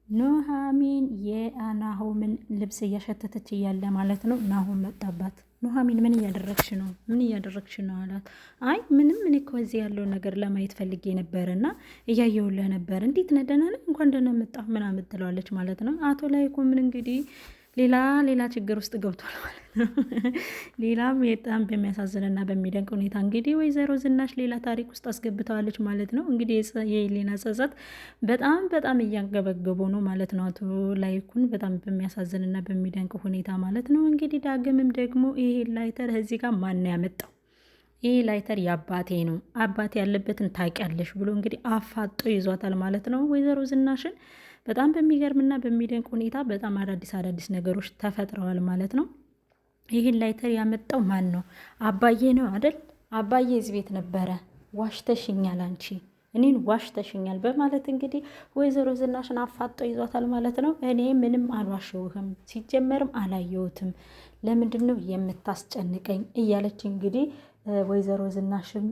ኑሐሚን የናሆምን ልብስ እያሸተተች እያለ ማለት ነው። ናሆም መጣባት። ኑሐሚን ምን እያደረግሽ ነው? ምን እያደረግሽ ነው አላት። አይ ምንም፣ እኔ እኮ እዚህ ያለውን ነገር ለማየት ፈልጌ ነበር እና እያየሁልህ ነበር። እንዴት ነህ? ደህና ነህ? እንኳን ደህና መጣህ ምናምን ትለዋለች ማለት ነው። አቶ ላይኩን እንግዲህ ሌላ ችግር ውስጥ ገብቷል ማለት ነው። ሌላም በጣም በሚያሳዝንና በሚደንቅ ሁኔታ እንግዲህ ወይዘሮ ዝናሽ ሌላ ታሪክ ውስጥ አስገብተዋለች ማለት ነው። እንግዲህ የሌና ጸጸት በጣም እያንገበገቡ ነው ማለት ነው። አቶ ላይኩን በጣም በሚያሳዝንና በሚደንቅ ሁኔታ ማለት ነው። እንግዲህ ዳግምም ደግሞ ይሄ ላይተር እዚህ ጋር ማን ያመጣው? ይህ ላይተር የአባቴ ነው፣ አባቴ ያለበትን ታውቂያለሽ ብሎ እንግዲህ አፋጦ ይዟታል ማለት ነው ወይዘሮ ዝናሽን። በጣም በሚገርምና በሚደንቅ ሁኔታ በጣም አዳዲስ ነገሮች ተፈጥረዋል ማለት ነው። ይህን ላይተር ያመጣው ማን ነው? አባዬ ነው አይደል? አባዬ እዚህ ቤት ነበረ። ዋሽተሽኛል፣ አንቺ እኔን ዋሽተሽኛል በማለት እንግዲህ ወይዘሮ ዝናሽን አፋጦ ይዟታል ማለት ነው። እኔ ምንም አልዋሸውህም፣ ሲጀመርም አላየሁትም፣ ለምንድን ነው የምታስጨንቀኝ? እያለች እንግዲህ ወይዘሮ ዝናሽም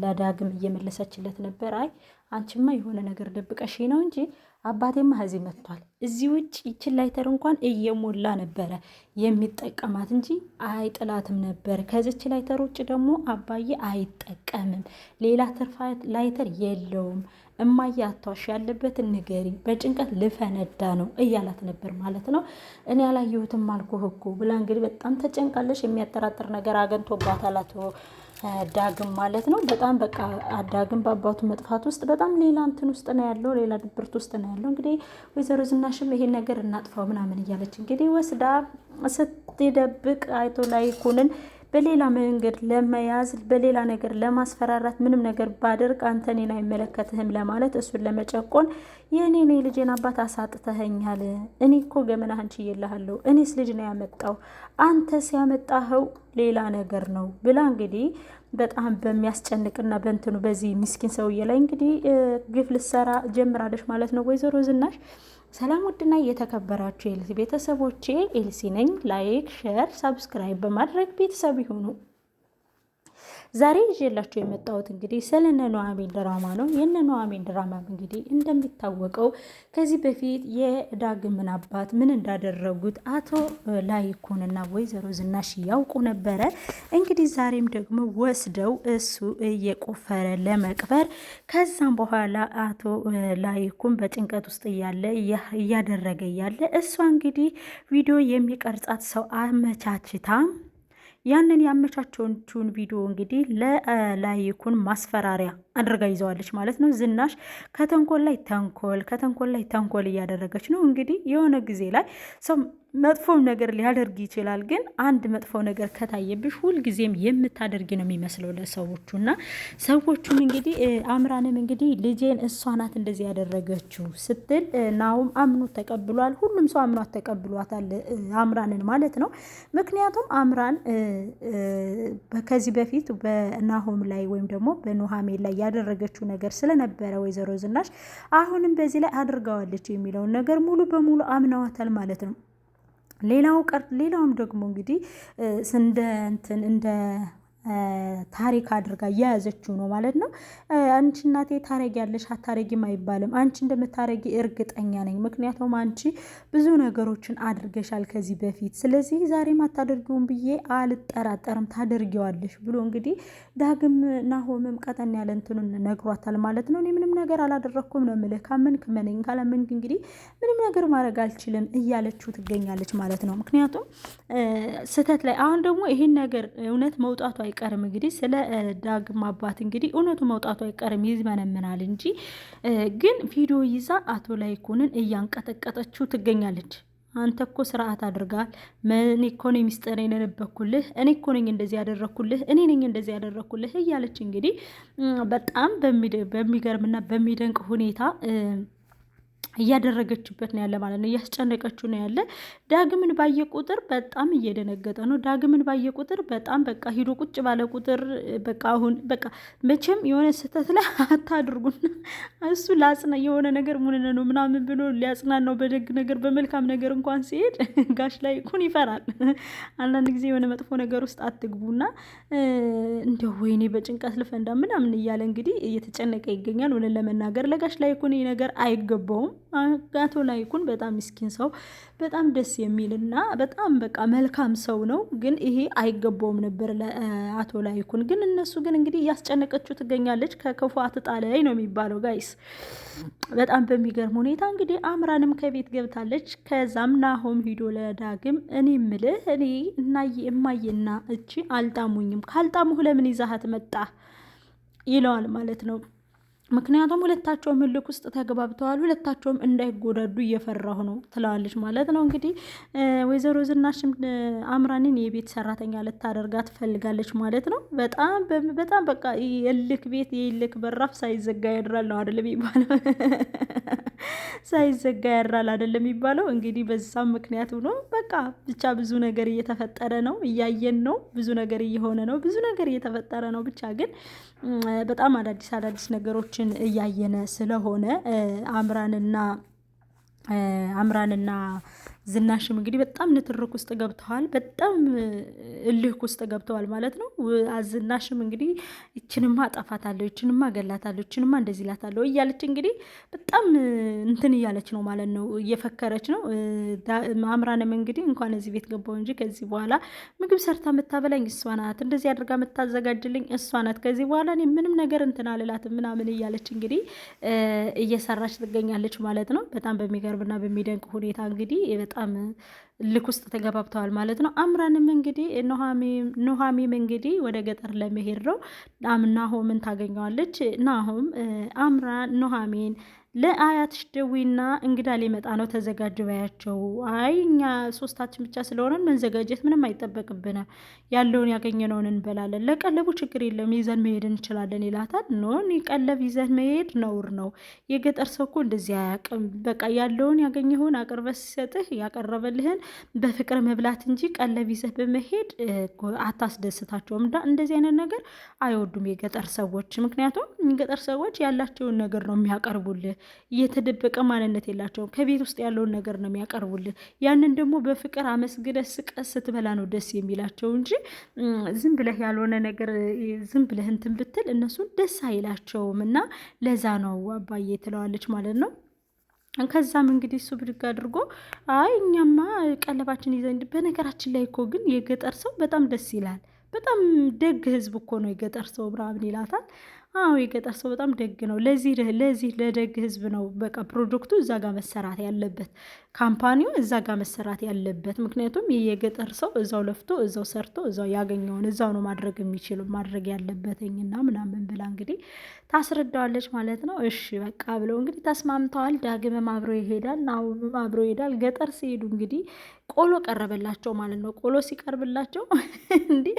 ለዳግም እየመለሰችለት ነበር። አይ አንቺማ የሆነ ነገር ደብቀሽ ነው እንጂ አባቴማ እዚህ መጥቷል። እዚህ ውጭ ይችን ላይተር እንኳን እየሞላ ነበረ የሚጠቀማት እንጂ አይጥላትም ነበር። ከዚች ላይተር ውጭ ደግሞ አባዬ አይጠቀምም፣ ሌላ ትርፋ ላይተር የለውም። እማዬ አቷሽ ያለበትን ንገሪ፣ በጭንቀት ልፈነዳ ነው እያላት ነበር ማለት ነው። እኔ ያላየሁትም አልኩህ እኮ ብላ እንግዲህ በጣም ተጨንቃለች። የሚያጠራጥር ነገር አግኝቶባታል አቶ ዳግም ማለት ነው። በጣም በቃ ዳግም በአባቱ መጥፋት ውስጥ በጣም ሌላ እንትን ውስጥ ነው ያለው፣ ሌላ ድብርት ውስጥ ነው ያለው። እንግዲህ ወይዘሮ ዝናሽም ይሄን ነገር እናጥፋው ምናምን እያለች እንግዲህ ወስዳ ስትደብቅ አይቶ ላይኩንን በሌላ መንገድ ለመያዝ በሌላ ነገር ለማስፈራራት ምንም ነገር ባደርግ አንተ እኔን አይመለከትህም ለማለት እሱን ለመጨቆን የእኔ ልጄን አባት አሳጥተኸኛል፣ እኔ እኮ ገመናህን ችዬልሃለሁ፣ እኔስ ልጅ ነው ያመጣው፣ አንተ ሲያመጣኸው ሌላ ነገር ነው ብላ እንግዲህ በጣም በሚያስጨንቅና በእንትኑ በዚህ ምስኪን ሰውዬ ላይ እንግዲህ ግፍ ልትሰራ ጀምራለች ማለት ነው ወይዘሮ ዝናሽ። ሰላም ውድና እየተከበራችሁ ኤልሲ ቤተሰቦቼ፣ ኤልሲ ነኝ። ላይክ፣ ሼር፣ ሰብስክራይብ በማድረግ ቤተሰብ ይሁኑ። ዛሬ ይዤላችሁ የመጣሁት እንግዲህ ስለ ኑሐሚን ድራማ ነው። የነ ኑሐሚን ድራማ እንግዲህ እንደሚታወቀው ከዚህ በፊት የዳግምን አባት ምን እንዳደረጉት አቶ ላይኩንና ወይዘሮ ዝናሽ ያውቁ ነበረ። እንግዲህ ዛሬም ደግሞ ወስደው እሱ እየቆፈረ ለመቅበር ከዛም በኋላ አቶ ላይኩን በጭንቀት ውስጥ እያደረገ እያለ እሷ እንግዲህ ቪዲዮ የሚቀርጻት ሰው አመቻችታ ያንን ያመቻቸውን ቪዲዮ እንግዲህ ለላይኩን ማስፈራሪያ አድርጋ ይዘዋለች ማለት ነው። ዝናሽ ከተንኮል ላይ ተንኮል እያደረገች ነው። እንግዲህ የሆነ ጊዜ ላይ ሰው መጥፎ ነገር ሊያደርግ ይችላል፣ ግን አንድ መጥፎ ነገር ከታየብሽ ሁልጊዜም የምታደርጊ ነው የሚመስለው ለሰዎቹ እና ሰዎቹም እንግዲህ አምራንም እንግዲህ ልጄን እሷ ናት እንደዚህ ያደረገችው ስትል ናሁም አምኖ ተቀብሏል። ሁሉም ሰው አምኗት ተቀብሏታል አምራንን ማለት ነው። ምክንያቱም አምራን ከዚህ በፊት በናሆም ላይ ወይም ደግሞ በኑሐሚን ላይ ያደረገችው ነገር ስለነበረ ወይዘሮ ዝናሽ አሁንም በዚህ ላይ አድርገዋለች የሚለውን ነገር ሙሉ በሙሉ አምነዋታል ማለት ነው። ሌላውም ደግሞ እንግዲህ እንደ ታሪክ አድርጋ እየያዘችው ነው ማለት ነው። አንቺ እናቴ ታረጊያለሽ አታረጊም አይባልም፣ አንቺ እንደምታረጊ እርግጠኛ ነኝ፣ ምክንያቱም አንቺ ብዙ ነገሮችን አድርገሻል ከዚህ በፊት፣ ስለዚህ ዛሬም አታደርጊውም ብዬ አልጠራጠርም፣ ታደርጊዋለሽ ብሎ እንግዲህ ዳግም ናሆምም ቀጠን ያለ እንትኑን ነግሯታል ማለት ነው። እኔ ምንም ነገር አላደረኩም ነው የምልህ፣ ካመንክ መነኝ፣ ካላመንክ እንግዲህ ምንም ነገር ማድረግ አልችልም እያለችው ትገኛለች ማለት ነው። ምክንያቱም ስህተት ላይ አሁን ደግሞ ይሄን ነገር እውነት መውጣቱ አይቀርም እንግዲህ ስለ ዳግም አባት እንግዲህ እውነቱ መውጣቱ አይቀርም፣ ይዝመነምናል እንጂ ግን ቪዲዮ ይዛ አቶ ላይኩንን እያንቀጠቀጠችው ትገኛለች። አንተ እኮ ስርዓት አድርጋል፣ እኔ እኮ ነኝ ሚስጥር የነበኩልህ፣ እኔ እኮ ነኝ እንደዚህ ያደረኩልህ፣ እኔ ነኝ እንደዚህ ያደረኩልህ እያለች እንግዲህ በጣም በሚገርምና በሚደንቅ ሁኔታ እያደረገችበት ነው ያለ ማለት ነው። እያስጨነቀችው ነው ያለ። ዳግምን ባየ ቁጥር በጣም እየደነገጠ ነው። ዳግምን ባየ ቁጥር በጣም በቃ ሂዶ ቁጭ ባለ ቁጥር በቃ አሁን በቃ መቼም የሆነ ስህተት ላይ አታድርጉና እሱ ላጽና የሆነ ነገር ሙነነ ነው ምናምን ብሎ ሊያጽናናው በደግ ነገር በመልካም ነገር እንኳን ሲሄድ ጋሽ ላይ ኩን ይፈራል። አንዳንድ ጊዜ የሆነ መጥፎ ነገር ውስጥ አትግቡና እንደው ወይኔ በጭንቀት ልፈንዳ ምናምን እያለ እንግዲህ እየተጨነቀ ይገኛል። ወለን ለመናገር ለጋሽ ላይ ኩን ነገር አይገባውም። አቶ ላይኩን በጣም ምስኪን ሰው፣ በጣም ደስ የሚልና በጣም በቃ መልካም ሰው ነው። ግን ይሄ አይገባውም ነበር ለአቶ ላይኩን። ግን እነሱ ግን እንግዲህ እያስጨነቀችው ትገኛለች። ከክፉ አትጣለኝ ነው የሚባለው ጋይስ። በጣም በሚገርም ሁኔታ እንግዲህ አምራንም ከቤት ገብታለች። ከዛም ናሆም ሂዶ ለዳግም እኔ ምልህ እኔ እናዬ እማዬና እቺ አልጣሙኝም፣ ካልጣሙህ ለምን ይዛሃት መጣ ይለዋል ማለት ነው። ምክንያቱም ሁለታቸውም እልክ ውስጥ ተግባብተዋል። ሁለታቸውም እንዳይጎዳዱ እየፈራሁ ነው ትለዋለች ማለት ነው። እንግዲህ ወይዘሮ ዝናሽም አምራንን የቤት ሰራተኛ ልታደርጋ ትፈልጋለች ማለት ነው። በጣም በቃ የእልክ ቤት የእልክ በራፍ ሳይዘጋ ያድራል ነው አይደለም የሚባለው? ሳይዘጋ ያድራል አይደለም የሚባለው? እንግዲህ በዛም ምክንያት ሆኖ በቃ ብቻ ብዙ ነገር እየተፈጠረ ነው፣ እያየን ነው። ብዙ ነገር እየሆነ ነው፣ ብዙ ነገር እየተፈጠረ ነው። ብቻ ግን በጣም አዳዲስ ነገሮችን እያየነ ስለሆነ አምራንና ዝናሽም እንግዲህ በጣም ንትርክ ውስጥ ገብተዋል። በጣም እልህ ውስጥ ገብተዋል ማለት ነው። ዝናሽም እንግዲህ ይችንማ አጠፋታለሁ፣ ይችንማ ገላታለሁ፣ ይችንማ እንደዚህ ላታለሁ እያለች እንግዲህ በጣም እንትን እያለች ነው ማለት ነው፣ እየፈከረች ነው። አምራንም እንግዲህ እንኳን እዚህ ቤት ገባሁ እንጂ ከዚህ በኋላ ምግብ ሰርታ የምታበላኝ እሷ ናት፣ እንደዚህ አድርጋ የምታዘጋጅልኝ እሷ ናት፣ ከዚህ በኋላ እኔ ምንም ነገር እንትን አልላትም ምናምን እያለች እንግዲህ እየሰራች ትገኛለች ማለት ነው። በጣም በሚገርምና በሚደንቅ ሁኔታ እንግዲህ በጣም ልክ ውስጥ ተገባብተዋል ማለት ነው። አምራንም እንግዲህ ኑሃሚም እንግዲህ ወደ ገጠር ለመሄድ ነው። ናሆምን ታገኘዋለች። ናሆም ኑሃሚን ለአያትሽ ደዊና እንግዳ ሊመጣ ነው ተዘጋጅ ባያቸው። አይ እኛ ሶስታችን ብቻ ስለሆነን መንዘጋጀት ምንም አይጠበቅብንም፣ ያለውን ያገኘነውን እንበላለን፣ ለቀለቡ ችግር የለም ይዘን መሄድ እንችላለን ይላታል። ኖ ቀለብ ይዘን መሄድ ነውር ነው፣ የገጠር ሰው እኮ እንደዚህ አያውቅም። በቃ ያለውን ያገኘኸውን አቅርበህ ሲሰጥህ ያቀረበልህን በፍቅር መብላት እንጂ ቀለብ ይዘህ በመሄድ አታስደስታቸውም። እንደዚህ አይነት ነገር አይወዱም የገጠር ሰዎች። ምክንያቱም የገጠር ሰዎች ያላቸውን ነገር ነው የሚያቀርቡልህ፣ እየተደበቀ ማንነት የላቸውም። ከቤት ውስጥ ያለውን ነገር ነው የሚያቀርቡልን። ያንን ደግሞ በፍቅር አመስግነህ ስቀህ ስትበላ ነው ደስ የሚላቸው እንጂ ዝም ብለህ ያልሆነ ነገር ዝም ብለህ እንትን ብትል እነሱን ደስ አይላቸውም። እና ለዛ ነው አባዬ ትለዋለች ማለት ነው። ከዛም እንግዲህ እሱ ብድግ አድርጎ አይ እኛማ ቀለባችን ይዘን፣ በነገራችን ላይ እኮ ግን የገጠር ሰው በጣም ደስ ይላል፣ በጣም ደግ ህዝብ እኮ ነው የገጠር ሰው ብራብን ይላታል። አዎ የገጠር ሰው በጣም ደግ ነው። ለዚህ ለደግ ህዝብ ነው በቃ ፕሮጀክቱ እዛ ጋር መሰራት ያለበት፣ ካምፓኒው እዛ ጋር መሰራት ያለበት። ምክንያቱም የገጠር ሰው እዛው ለፍቶ እዛው ሰርቶ እዛው ያገኘውን እዛው ነው ማድረግ የሚችሉ ማድረግ ያለበትኝና ምናምን ብላ እንግዲህ ታስረዳዋለች ማለት ነው። እሺ በቃ ብለው እንግዲህ ተስማምተዋል። ዳግምም አብሮ ይሄዳል፣ ናሆምም አብሮ ይሄዳል። ገጠር ሲሄዱ እንግዲህ ቆሎ ቀረበላቸው ማለት ነው። ቆሎ ሲቀርብላቸው እንዲህ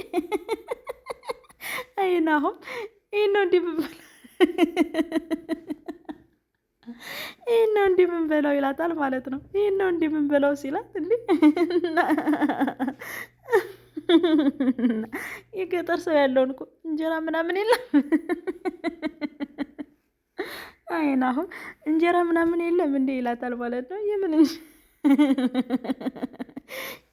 አይ ናሆም ይህ ነው እንዲህ ምንበላው ይላታል ማለት ነው። ይህ ነው እንዲህ ምንበላው ሲላት እንዲህ የገጠር ሰው ያለውን እኮ እንጀራ ምናምን የለም። አይን አሁን እንጀራ ምናምን የለም እንዴ ይላታል ማለት ነው።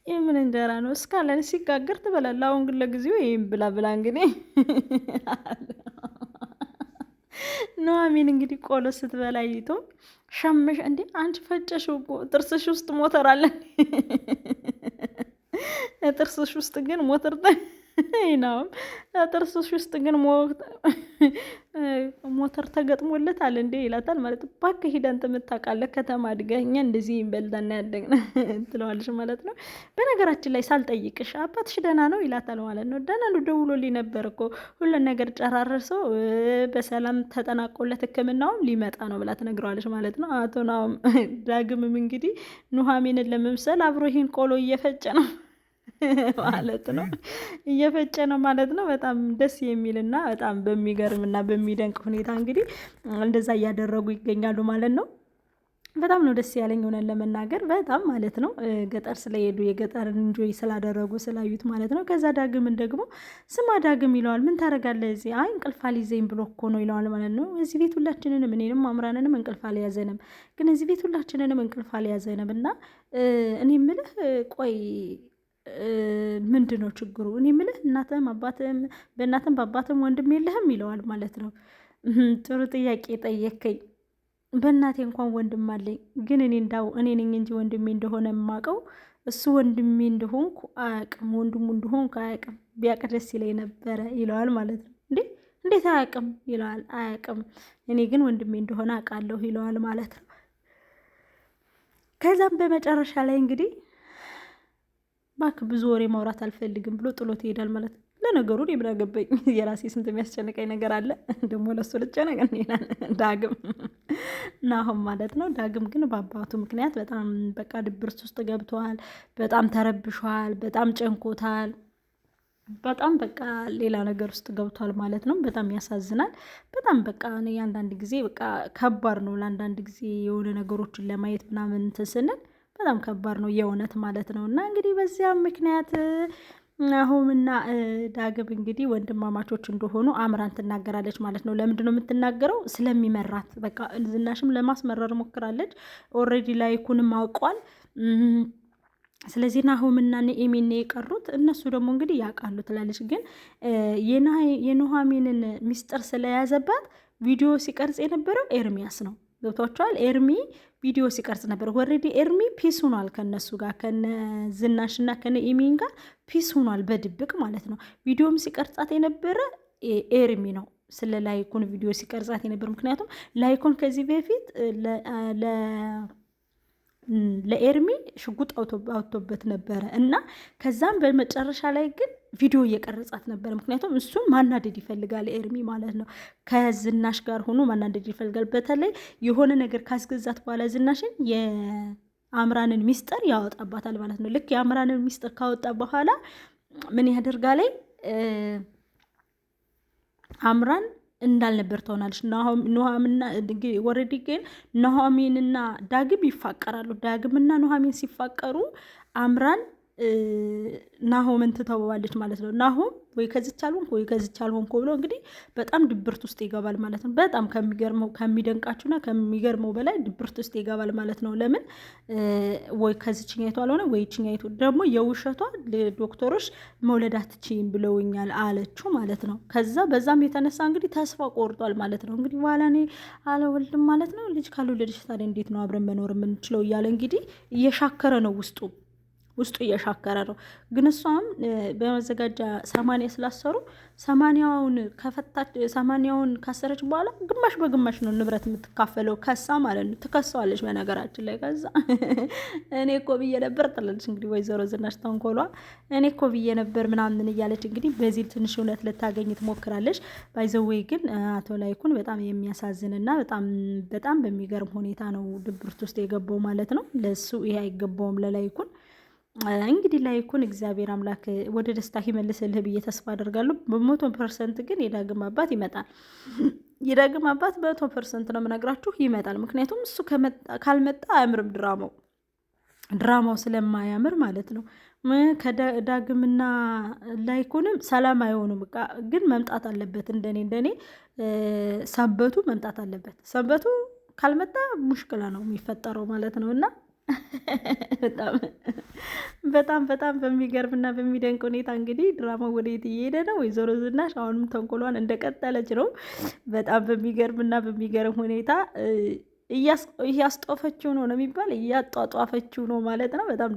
የምን እንጀራ ነው እስካለን ሲጋገር ትበላለህ። አሁን ግን ለጊዜው ይሄን ብላ እንግዲህ ኑሃሚን እንግዲህ ቆሎ ስትበላ ይቶ ሸምሽ እንዴ አንቺ ፈጨሽው እኮ ጥርስሽ ውስጥ ሞተር አለ። ጥርስሽ ውስጥ ግን ሞተር ነው። ጥርስሽ ውስጥ ግን ሞተር ተገጥሞለታል እንዴ ይላታል ማለት ነው። እባክህ ሂደህ አንተ የምታውቃለህ ከተማ አድገህ እኛ እንደዚህ በልተን ያደግን ትለዋለች ማለት ነው። በነገራችን ላይ ሳልጠይቅሽ አባትሽ ደህና ነው ይላታል ማለት ነው። ደህና ነው ደውሎልኝ ነበር እኮ ሁሉን ነገር ጨራርሰው በሰላም ተጠናቆለት ሕክምናውም ሊመጣ ነው ብላ ትነግረዋለች ማለት ነው። አቶ ዳግምም እንግዲህ ኑሃሚንን ለመምሰል አብሮ ይህን ቆሎ እየፈጨ ነው ማለት ነው። እየፈጨ ነው ማለት ነው። በጣም ደስ የሚልና በጣም በሚገርምና በሚደንቅ ሁኔታ እንግዲህ እንደዛ እያደረጉ ይገኛሉ ማለት ነው። በጣም ነው ደስ ያለኝ ሆነን ለመናገር በጣም ማለት ነው። ገጠር ስለሄዱ የገጠርን እንጆይ ስላደረጉ ስላዩት ማለት ነው። ከዛ ዳግምን ደግሞ ስማ ዳግም ይለዋል። ምን ታደርጋለህ እዚህ? አይ እንቅልፍ አልይዘኝ ብሎ እኮ ነው ይለዋል ማለት ነው። እዚህ ቤት ሁላችንንም እኔንም አምራንንም እንቅልፍ አልያዘንም፣ ግን እዚህ ቤት ሁላችንንም እንቅልፍ አልያዘንም እና እኔ የምልህ ቆይ ምንድን ነው ችግሩ? እኔ የምልህ እናትህም አባትህም በእናትህም በአባትህም ወንድም የለህም ይለዋል ማለት ነው። ጥሩ ጥያቄ ጠየከኝ። በእናቴ እንኳን ወንድም አለኝ፣ ግን እኔ ነኝ እንጂ ወንድሜ እንደሆነ የማውቀው እሱ ወንድሜ እንደሆንኩ አያውቅም፣ ወንድሙ እንደሆንኩ አያውቅም። ቢያውቅ ደስ ይለኝ ነበረ ይለዋል ማለት ነው። እንዴት አያውቅም ይለዋል። አያውቅም፣ እኔ ግን ወንድሜ እንደሆነ አውቃለሁ ይለዋል ማለት ነው። ከዛም በመጨረሻ ላይ እንግዲህ እባክህ ብዙ ወሬ ማውራት አልፈልግም ብሎ ጥሎት ይሄዳል ማለት ነው። ለነገሩ እኔ ምን አገባኝ፣ የራሴ ስንት የሚያስጨንቀኝ ነገር አለ። ደግሞ ለሱ ልጨነቅ ይላል ዳግም ናሆም ማለት ነው። ዳግም ግን በአባቱ ምክንያት በጣም በቃ ድብርት ውስጥ ገብተዋል። በጣም ተረብሿል። በጣም ጨንቆታል። በጣም በቃ ሌላ ነገር ውስጥ ገብቷል ማለት ነው። በጣም ያሳዝናል። በጣም በቃ አንዳንድ ጊዜ በቃ ከባድ ነው። ለአንዳንድ ጊዜ የሆነ ነገሮችን ለማየት ምናምን እንትን ስንል በጣም ከባድ ነው የእውነት ማለት ነው። እና እንግዲህ በዚያም ምክንያት ናሆምና ዳግም እንግዲህ ወንድማማቾች እንደሆኑ አምራን ትናገራለች ማለት ነው። ለምንድን ነው የምትናገረው? ስለሚመራት በቃ ዝናሽም ለማስመረር ሞክራለች። ኦልሬዲ ላይኩንም አውቋል። ስለዚህ ናሆምና ኑሃሚን የቀሩት እነሱ ደግሞ እንግዲህ ያውቃሉ ትላለች። ግን የኑሃሚንን ሚስጥር ስለያዘባት ቪዲዮ ሲቀርጽ የነበረው ኤርሚያስ ነው። ገብቷቸዋል። ኤርሚ ቪዲዮ ሲቀርጽ ነበር። ወረዲ ኤርሚ ፒስ ሆኗል ከነሱ ጋር ከነ ዝናሽና ከነ ኢሚን ጋር ፒስ ሆኗል በድብቅ ማለት ነው። ቪዲዮም ሲቀርጻት የነበረ ኤርሚ ነው። ስለ ላይኩን ቪዲዮ ሲቀርጻት የነበር ምክንያቱም ላይኩን ከዚህ በፊት ለኤርሚ ሽጉጥ አውቶበት ነበረ እና ከዛም በመጨረሻ ላይ ግን ቪዲዮ እየቀረጻት ነበረ። ምክንያቱም እሱን ማናደድ ይፈልጋል ኤርሚ ማለት ነው። ከዝናሽ ጋር ሆኖ ማናደድ ይፈልጋል። በተለይ የሆነ ነገር ካስገዛት በኋላ ዝናሽን የአምራንን ሚስጥር ያወጣባታል ማለት ነው። ልክ የአምራንን ሚስጥር ካወጣ በኋላ ምን ያደርጋል? አምራን እንዳልነበር ትሆናለች። ኑሃሚንና ወረዲ ግን ኑሃሚንና ዳግም ይፋቀራሉ። ዳግምና ኑሃሚን ሲፋቀሩ አምራን ናሆምን ትተወዋለች ማለት ነው። ናሆም ወይ ከዚች አልሆንኩ ወይ ከዚች አልሆንኩ ብሎ እንግዲህ በጣም ድብርት ውስጥ ይገባል ማለት ነው። በጣም ከሚደንቃችሁና ከሚገርመው በላይ ድብርት ውስጥ ይገባል ማለት ነው። ለምን ወይ ከዚችኛይቱ አልሆነ ወይ ችኛይቱ ደግሞ የውሸቷ ዶክተሮች መውለድ አትችይም ብለውኛል አለችው ማለት ነው። ከዛ በዛም የተነሳ እንግዲህ ተስፋ ቆርጧል ማለት ነው። እንግዲህ በኋላ እኔ አልወልድም ማለት ነው። ልጅ ካልወለደች ታዲያ እንዴት ነው አብረን መኖር የምንችለው እያለ እንግዲህ እየሻከረ ነው ውስጡ እየሻከረ ነው። ግን እሷም በመዘጋጃ 80 ስላሰሩ 80ውን ካሰረች በኋላ ግማሽ በግማሽ ነው ንብረት የምትካፈለው ከሳ ማለት ነው። ትከሰዋለች በነገራችን ላይ። ከዛ እኔ እኮ ብዬ ነበር ጥላለች እንግዲህ ወይዘሮ ዝናሽ ተንኮሏ። እኔ እኮ ብዬ ነበር ምናምን እያለች እንግዲህ በዚህ ትንሽ እውነት ልታገኝ ትሞክራለች። ባይዘወይ ግን አቶ ላይኩን በጣም የሚያሳዝንና በጣም በሚገርም ሁኔታ ነው ድብርት ውስጥ የገባው ማለት ነው። ለሱ ይሄ አይገባውም ለላይኩን። እንግዲህ ላይኩን እግዚአብሔር አምላክ ወደ ደስታ ይመልስልህ ብዬ ተስፋ አደርጋለሁ። በ100% ግን የዳግም አባት ይመጣል። የዳግም አባት በ100% ነው የምነግራችሁ ይመጣል። ምክንያቱም እሱ ካልመጣ አያምርም ድራማው ስለማያምር ማለት ነው። ከዳግምና ላይኩንም ሰላም አይሆኑም። ግን መምጣት አለበት። እንደኔ ሰንበቱ መምጣት አለበት። ሰንበቱ ካልመጣ ሙሽክላ ነው የሚፈጠረው ማለት ነው። እና በጣም በሚገርምና በሚደንቅ ሁኔታ እንግዲህ ድራማው ወዴት እየሄደ ነው? ወይዘሮ ዝናሽ አሁንም ተንኮሏን እንደቀጠለች ነው። በጣም በሚገርምና በሚገርም ሁኔታ እያስጦፈችው ነው የሚባል እያጧጧፈችው ነው ማለት ነው። በጣም